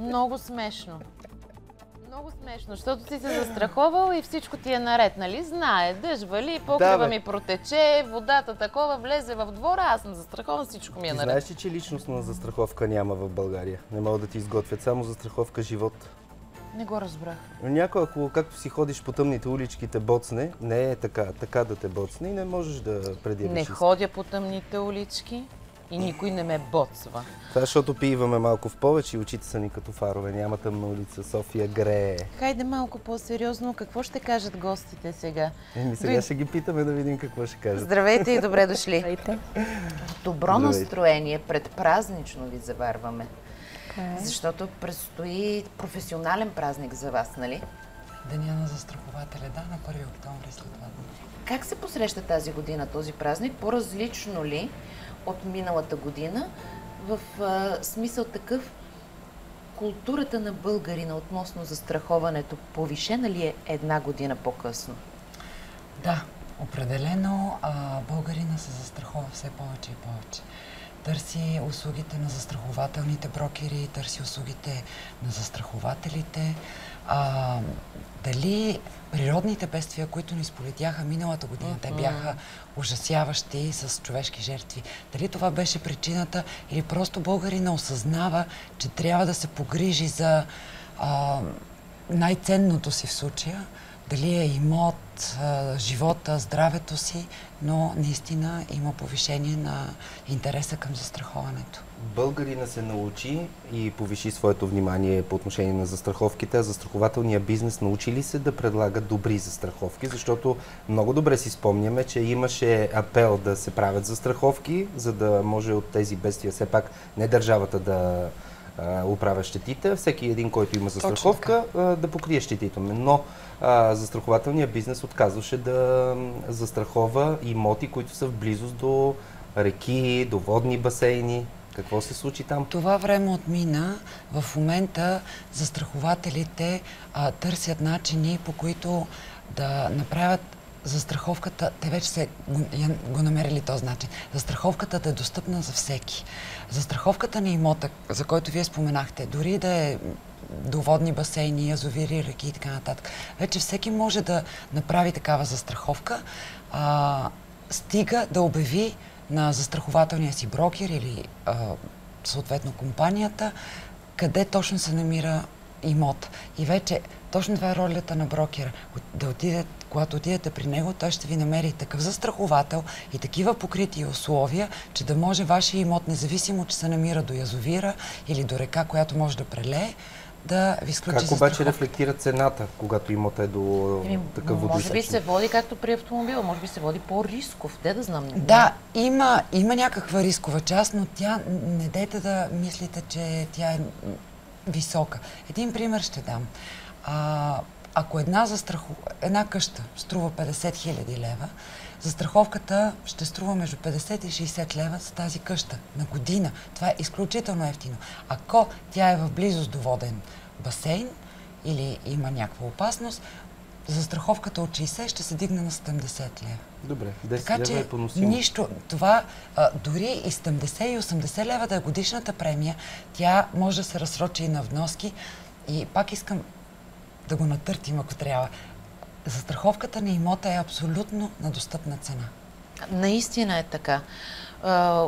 Много смешно. Много смешно, защото си се застраховал и всичко ти е наред, нали? Знае, дъжд вали, покрива ми протече, водата такова, влезе в двора, аз съм застрахован, всичко ми е наред. Знаеш ли, че личностна застраховка няма в България? Не могат да ти изготвят само застраховка живот. Не го разбрах. Някой, ако както си ходиш по тъмните улички, те боцне, не е така да те боцне и не можеш да предявиш. Не ходя по тъмните улички и никой не ме боцва. Това защото пиваме малко в повече и очите са ни като фарове. Няма тъмна улица, София грее. Хайде малко по-сериозно, какво ще кажат гостите сега? Сега ще ги питаме да видим какво ще кажат. Здравейте и добре дошли. Здравейте. Добро настроение, предпразнично ви заварваме. Защото предстои професионален празник за вас, нали? Деня на застрахователя, да, на 1 октомври след 2 дни. Как се посреща тази година този празник? По-различно ли от миналата година? В смисъл такъв, културата на българина относно застраховането повишена ли е една година по-късно? Да, определено българина се застрахова все повече и повече. Търси услугите на застрахователните брокери, търси услугите на застрахователите. Дали природните бедствия, които ни сполетяха миналата година, те бяха ужасяващи с човешки жертви. Дали това беше причината или просто българина осъзнава, че трябва да се погрижи за най-ценното си в случая, дали е имот, живота, здравето си, но наистина има повишение на интереса към застраховането. Българина се научи и повиши своето внимание по отношение на застраховките, а застрахователния бизнес научи ли се да предлага добри застраховки, защото много добре си спомняме, че имаше апел да се правят застраховки, за да може от тези бедствия все пак не държавата да оправя щетите, всеки един, който има застраховка, да покрие щетите. Но застрахователният бизнес отказваше да застрахова имоти, които са в близост до реки, до водни басейни. Какво се случи там? Това време отмина. В момента застрахователите търсят начини, по които да направят застраховката, те вече са го намерили този начин. Застраховката да е достъпна за всеки. Застраховката на имота, за който вие споменахте, дори да е до водни басейни, язовири, реки и така нататък, вече всеки може да направи такава застраховка, стига да обяви на застрахователния си брокер или съответно компанията, къде точно се намира имот. И вече точно това е ролята на брокера. Когато отидете при него, той ще ви намери такъв застраховател и такива покрити условия, че да може вашия имот, независимо, че се намира до язовира или до река, която може да прелее, да ви изключи застраховка. Как обаче рефлектира цената, когато имотът е до такъв водоизточник? Може би се води както при автомобила, може би се води по-рисков. Де да знам. Да, има някаква рискова част, но тя, не дайте да мислите, че тя е висока. Един пример ще дам. Ако една къща струва 50 000 лева, застраховката ще струва между 50 и 60 лева за тази къща на година. Това е изключително ефтино. Ако тя е в близост до воден басейн или има някаква опасност, застраховката от 60 ще се дигне на 70 лева. Добре, 10 лева е поносимо. Нищо, това дори и 70 и 80 лева да е годишната премия, тя може да се разсрочи и на вноски. И пак искам да го натъртим, ако трябва. Застраховката на имота е абсолютно на достъпна цена. Наистина е така.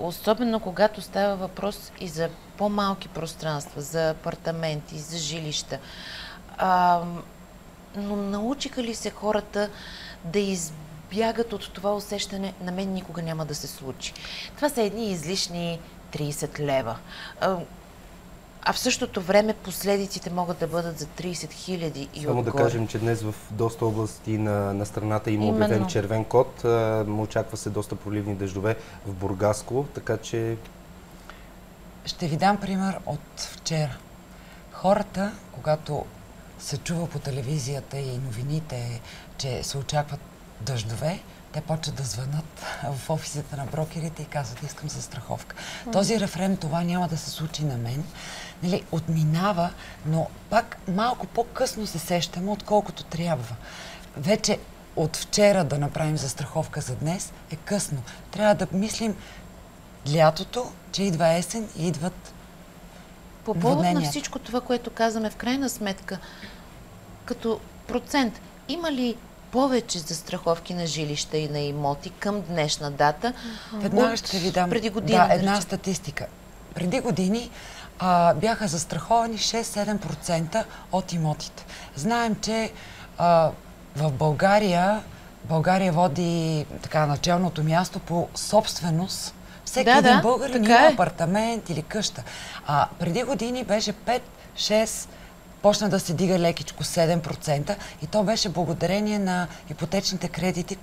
Особено когато става въпрос и за по-малки пространства, за апартаменти, за жилища. Но научиха ли се хората да избягат от това усещане, на мен никога няма да се случи? Това са едни излишни 30 лева. А в същото време последиците могат да бъдат за 30 000 и Само отгоре. да кажем, че днес в доста области на страната има обявен червен код. Очаква се доста проливни дъждове в Бургаско, така че... Ще ви дам пример от вчера. Хората, когато се чува по телевизията и новините, че се очакват дъждове, те почват да звънат в офисите на брокерите и казват, искам застраховка. Този рефрен, това няма да се случи на мен. Нали, отминава, но пак малко по-късно се сещаме, отколкото трябва. Вече от вчера да направим застраховка за днес е късно. Трябва да мислим лятото, че идва есен и идват По повод на всичко това, което казваме, в крайна сметка, като процент, има ли повече застраховки на жилища и на имоти към днешна дата? Веднага ще ви дам преди година, една статистика. Преди години бяха застраховани 6-7% от имотите. Знаем, че в България води така началното място по собственост. Всеки един българин има апартамент или къща. Преди години беше 5-6%, почна да се дига лекичко 7% и то беше благодарение на ипотечните кредити,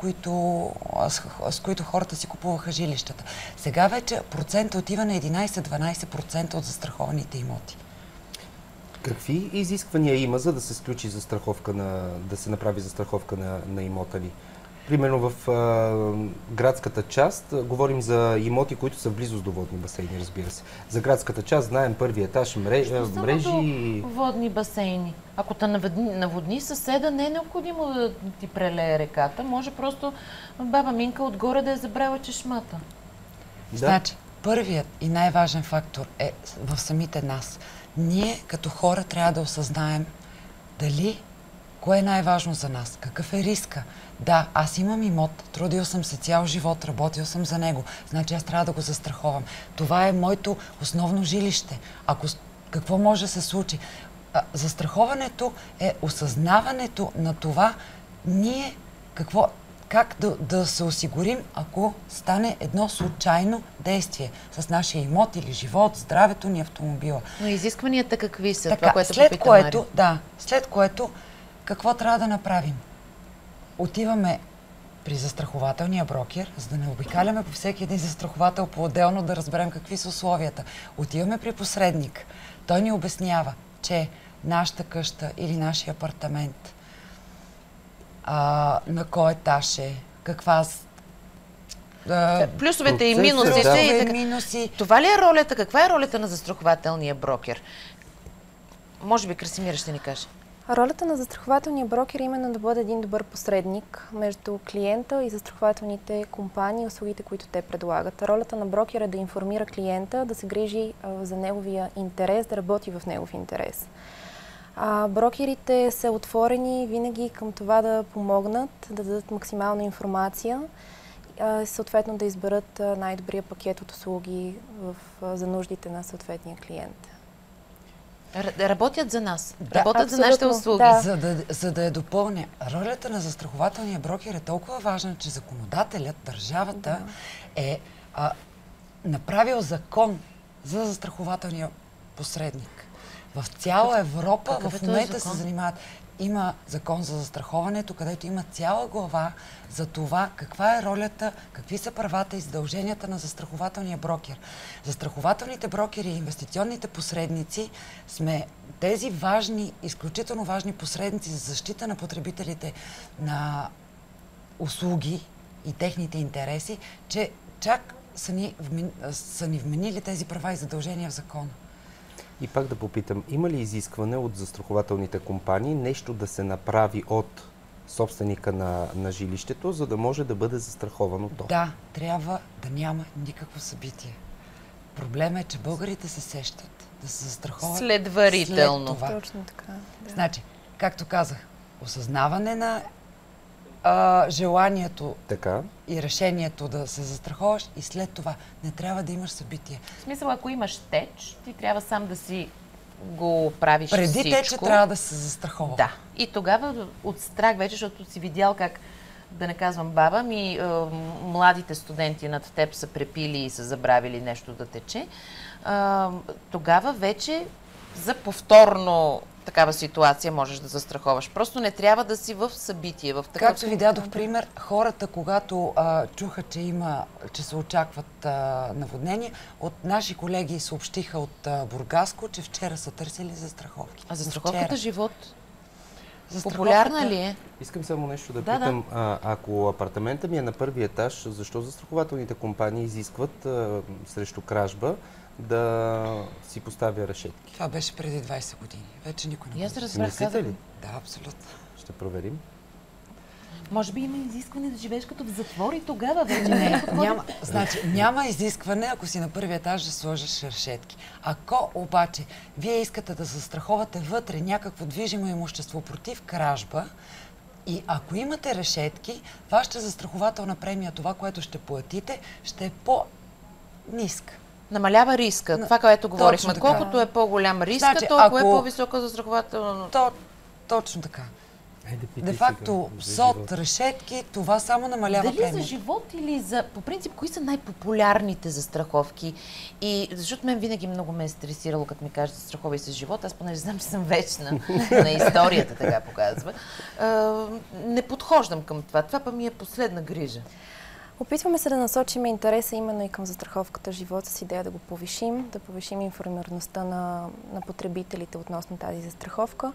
с които хората си купуваха жилищата. Сега вече процентът отива на 11-12% от застрахованите имоти. Какви изисквания има, за да се сключи застраховка да се направи застраховка на имота ли? Примерно в градската част говорим за имоти, които са в близост до водни басейни, разбира се. За градската част знаем първи етаж, мрежи... Водни басейни. Ако те наводни съседа, не е необходимо да ти прелее реката. Може просто баба Минка отгоре да е забравила чешмата. Да. Значи, първият и най-важен фактор е в самите нас. Ние като хора трябва да осъзнаем кое е най-важно за нас, какъв е риска. Да, аз имам имот, трудил съм се цял живот, работил съм за него, значи аз трябва да го застраховам. Това е моето основно жилище. Какво може да се случи? Застраховането е осъзнаването на това ние как да се осигурим, ако стане едно случайно действие с нашия имот или живот, здравето ни, автомобила. Но изискванията какви са? Така, това, което след което какво трябва да направим? Отиваме при застрахователния брокер, за да не обикаляме по всеки един застраховател по-отделно, да разберем какви са условията. Отиваме при посредник. Той ни обяснява, че нашата къща или нашия апартамент на кой етаж е, плюсовете и минуси. Това ли е ролята? Каква е ролята на застрахователния брокер? Може би Красимира ще ни каже. Ролята на застрахователния брокер е именно да бъде един добър посредник между клиента и застрахователните компании и услугите, които те предлагат. Ролята на брокера е да информира клиента, да се грижи за неговия интерес, да работи в негов интерес. Брокерите са отворени винаги към това да помогнат, да дадат максимална информация и съответно да изберат най-добрия пакет от услуги за нуждите на съответния клиент. Работят за нас. Работят за нашите услуги. Да. За да я допълня, ролята на застрахователния брокер е толкова важна, че законодателят, държавата е направил закон за застрахователния посредник. В цяла Европа в момента се занимават. Има закон за застраховането, където има цяла глава за това каква е ролята, какви са правата и задълженията на застрахователния брокер. Застрахователните брокери и инвестиционните посредници сме тези изключително важни посредници за защита на потребителите на услуги и техните интереси, че чак са ни вменили тези права и задължения в закона. И пак да попитам, има ли изискване от застрахователните компании нещо да се направи от собственика на жилището, за да може да бъде застраховано то? Да, трябва да няма никакво събитие. Проблемът е, че българите се сещат да се застраховат следварително. След това. Точно така. Да. Значи, както казах, осъзнаване на желанието и решението да се застраховаш и след това не трябва да имаш събитие. В смисъл, ако имаш теч, ти трябва сам да си го правиш преди всичко. Преди теча трябва да се застрахова. Да. И тогава от страх вече, защото си видял как, да не казвам баба, младите студенти над теб са препили и са забравили нещо да тече, тогава вече за повторно такава ситуация можеш да застраховаш. Просто не трябва да си в събитие. В такъв... Както ви дадох пример, хората, когато чуха, че се очакват наводнения, от наши колеги съобщиха от Бургаско, че вчера са търсили застраховки. А застраховката живот популярна ли е? Искам само нещо да питам. Ако апартамента ми е на първи етаж, защо застрахователните компании изискват срещу кражба да си поставя решетки? Това беше преди 20 години. Вече никой не го Мислите ли? Да, абсолютно. Ще проверим. Може би има изискване да живееш като в затвор и тогава вече Не, няма, значи, няма изискване, ако си на първия етаж да сложиш решетки. Ако обаче вие искате да застраховате вътре някакво движимо имущество против кражба, и ако имате решетки, вашата застрахователна премия, това, което ще платите, ще е по-ниска. Намалява риска. Това, което говорихме. така. Колкото е по-голям риска, Значи, толкова е ако- по-висока застрахователна. Точно така. Айде, питай Де факто, сега за СОТ, живота. решетки, това само намалява Дали за премия. живот или за... По принцип, кои са най-популярните застраховки? И защото мен винаги много ме е стресирало, като ми кажат застраховай се живот. Аз понеже знам, че съм вечна на историята, така показва. Не подхождам към това. Това па ми е последна грижа. Опитваме се да насочим интереса именно и към застраховката живот с идея да го да повишим информираността на потребителите относно тази застраховка.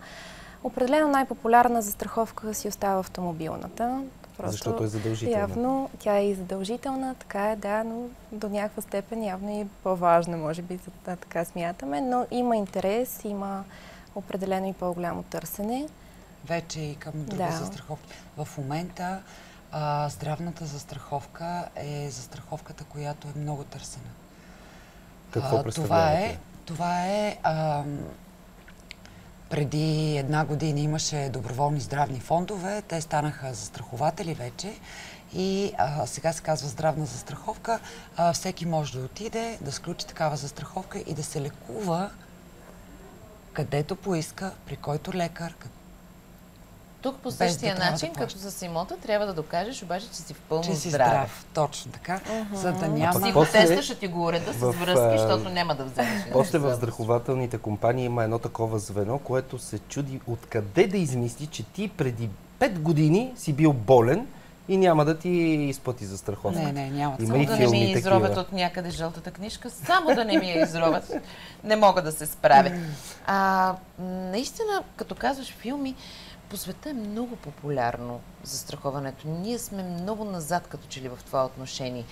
Определено най-популярна застраховка си остава автомобилната. Защото е задължителна. Явно тя е и задължителна, така е, да, но до някаква степен явно е по-важна, може би, така смятаме, но има интерес, има определено и по-голямо търсене. Вече и към други Да. застраховки. В момента здравната застраховка е застраховката, която е много търсена. Какво представлявате? Това е преди една година имаше доброволни здравни фондове, те станаха застрахователи вече и сега се казва здравна застраховка. Всеки може да отиде, да сключи такава застраховка и да се лекува където поиска, при който лекар. Тук по Без същия да трябва начин, да като с имота, трябва да докажеш обаче, че си в пълно Че си здраве. здрав. Точно така. За да пък няма... Психотеста ще ти го уреда с в, връзки, защото няма да вземеш. После в застрахователните компании има едно такова звено, което се чуди откъде да измисли, че ти преди 5 години си бил болен и няма да ти изплати застраховка. Не, няма. Има Само и да не ми филми изровят такива. от някъде жълтата книжка, само да не ми я изровят. Не мога да се справя. Наистина, като казваш филми, по света е много популярно застраховането. Ние сме много назад, като че ли в това отношение.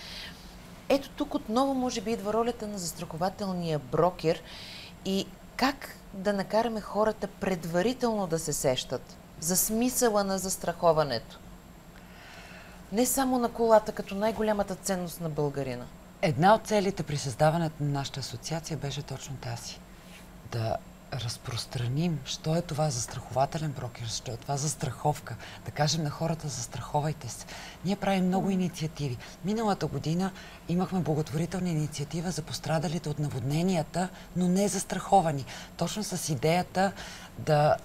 Ето тук отново може би идва ролята на застрахователния брокер и как да накараме хората предварително да се сещат за смисъла на застраховането. Не само на колата, като най-голямата ценност на българина. Една от целите при създаването на нашата асоциация беше точно тази. Да разпространим, що е това застрахователен брокер, що е това застраховка. Да кажем на хората, застраховайте се. Ние правим много инициативи. Миналата година имахме благотворителна инициатива за пострадалите от наводненията, но не застраховани. Точно с идеята да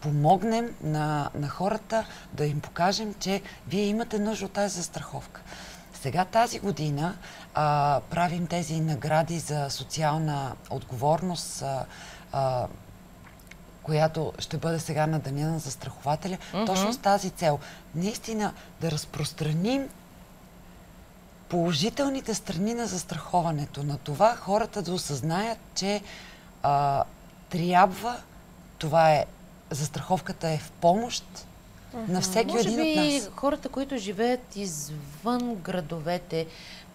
помогнем на хората, да им покажем, че вие имате нужда от тази застраховка. Сега тази година правим тези награди за социална отговорност, която ще бъде сега на Деня на застрахователя, точно с тази цел. Наистина да разпространим положителните страни на застраховането, на това хората да осъзнаят, че трябва, застраховката е в помощ на всеки един от нас. Може би хората, които живеят извън градовете,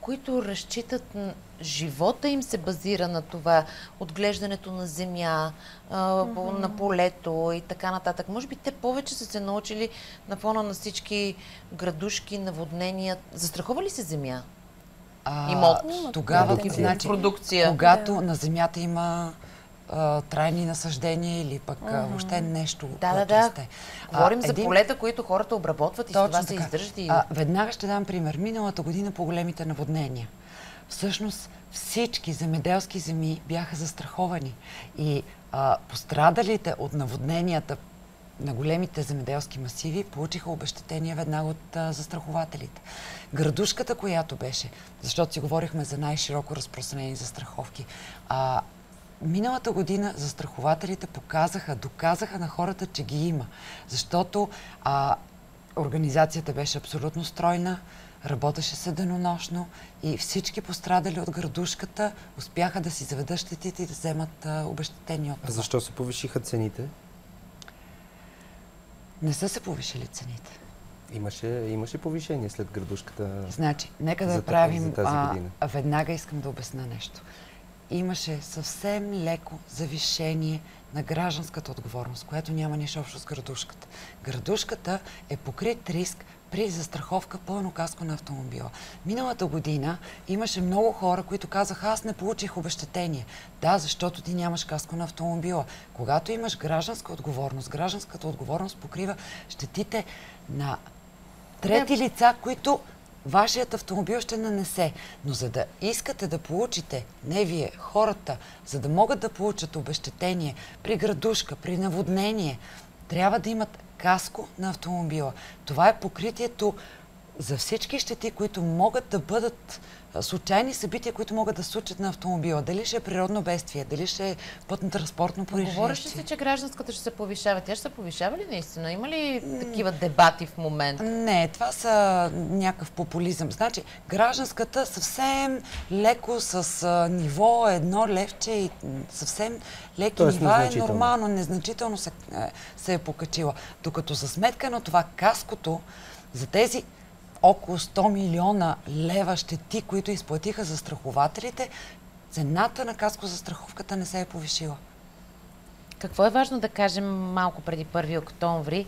които разчитат живота им се базира на това, отглеждането на земя, на полето и така нататък. Може би те повече са се научили на фона на всички градушки, наводнения. Застрахова ли се земя? Имот? Тогава, Значи, продукция. Когато на земята има трайни насъждения или пък въобще нещо, което расте. Говорим за полета, които хората обработват и с това се издържат. Веднага ще дам пример. Миналата година по големите наводнения. Всъщност всички земеделски земи бяха застраховани и пострадалите от наводненията на големите земеделски масиви получиха обезщетения веднага от застрахователите. Градушката, която беше, защото си говорихме за най-широко разпространени застраховки, миналата година застрахователите доказаха на хората, че ги има. Защото организацията беше абсолютно стройна, работеше се денонощно и всички пострадали от градушката успяха да си заведат щетите и да вземат обезщетения от това. Защо се повишиха цените? Не са се повишили цените. Имаше повишение след градушката. Значи, нека да правим... За тази година. Веднага искам да обясня нещо. Имаше съвсем леко завишение на гражданската отговорност, което няма нищо общо с градушката. Градушката е покрит риск при застраховка пълно каско на автомобила. Миналата година имаше много хора, които казаха, аз не получих обезщетение. Да, защото ти нямаш каско на автомобила. Когато имаш гражданска отговорност, гражданската отговорност покрива щетите на трети лица, които вашият автомобил ще нанесе. Но за да искате да получите, не вие, хората, за да могат да получат обезщетение при градушка, при наводнение, трябва да имат каско на автомобила. Това е покритието за всички щети, които могат да бъдат случайни събития, които могат да случат на автомобила. Дали ще е природно бедствие, дали ще е пътно-транспортно происшествие. Говореше се, че гражданската ще се повишава. Тя ще се повишава ли наистина? Има ли такива дебати в момента? Не, това са някакъв популизъм. Значи, гражданската съвсем леко с ниво 1 левче и съвсем леки нива е нормално, незначително се е покачила. Докато за сметка на това каското за тези около 100 милиона лева щети, които изплатиха застрахователите, цената на каско-застраховката не се е повишила. Какво е важно да кажем малко преди 1 октомври,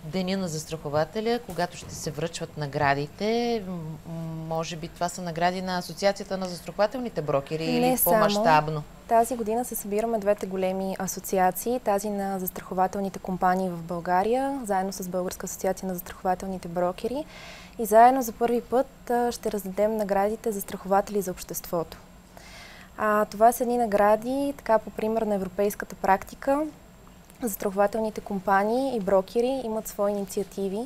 деня на застрахователя, когато ще се връчват наградите? Може би това са награди на Асоциацията на застрахователните брокери или по-мащабно? Тази година се събираме двете големи асоциации. Тази на застрахователните компании в България, заедно с Българска асоциация на застрахователните брокери. И заедно за първи път ще раздадем наградите за застрахователи за обществото. Това са едни награди, така по пример на европейската практика. Застрахователните компании и брокери имат свои инициативи,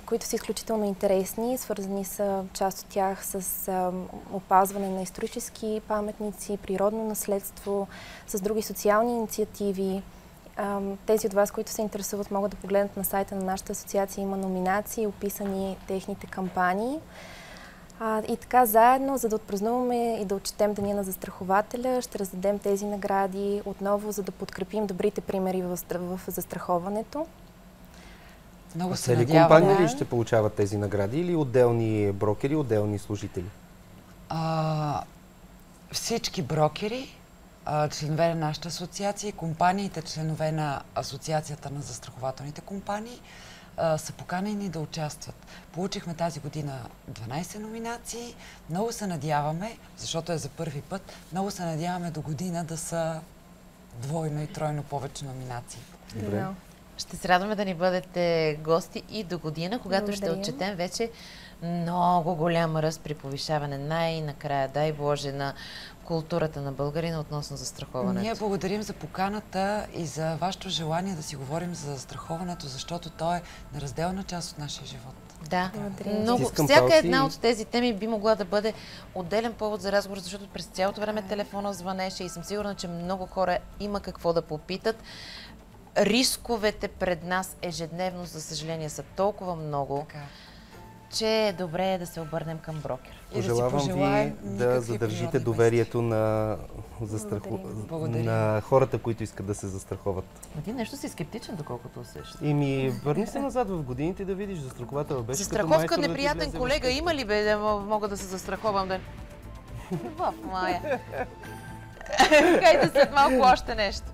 които са изключително интересни. Свързани са част от тях с опазване на исторически паметници, природно наследство, с други социални инициативи. Тези от вас, които се интересуват, могат да погледнат на сайта на нашата асоциация. Има номинации, описани техните кампании. И така заедно, за да отпразнуваме и да отчетем Деня на застрахователя, ще раздадем тези награди отново, за да подкрепим добрите примери в застраховането. Много се цели компании ли ще получават тези награди или отделни брокери, отделни служители? Всички брокери, членове на нашата асоциация и компаниите, членове на Асоциацията на застрахователните компании, са поканени да участват. Получихме тази година 12 номинации. Много се надяваме, защото е за първи път, много се надяваме до година да са двойно и тройно повече номинации. Добре. Ще се радваме да ни бъдете гости и до година, когато ще отчетем вече много голям ръст при повишаване най-накрая, дай Боже, на културата на българина относно застраховането. Ние благодарим за поканата и за вашето желание да си говорим за застраховането, защото то е неразделна част от нашия живот. Да, много. Всяка една от тези теми би могла да бъде отделен повод за разговор, защото през цялото време телефона звънеше и съм сигурна, че много хора има какво да попитат. Рисковете пред нас ежедневно, за съжаление, са толкова много, че е добре да се обърнем към брокер. Пожелавам ви да задържите доверието на хората, които искат да се застраховат. Ти нещо си скептичен, доколкото усещаш. Върни се назад в годините да видиш, застраховател беше застраховка неприятен колега има ли, бе, да мога да се застраховам? В Майя. Хайде след малко още нещо.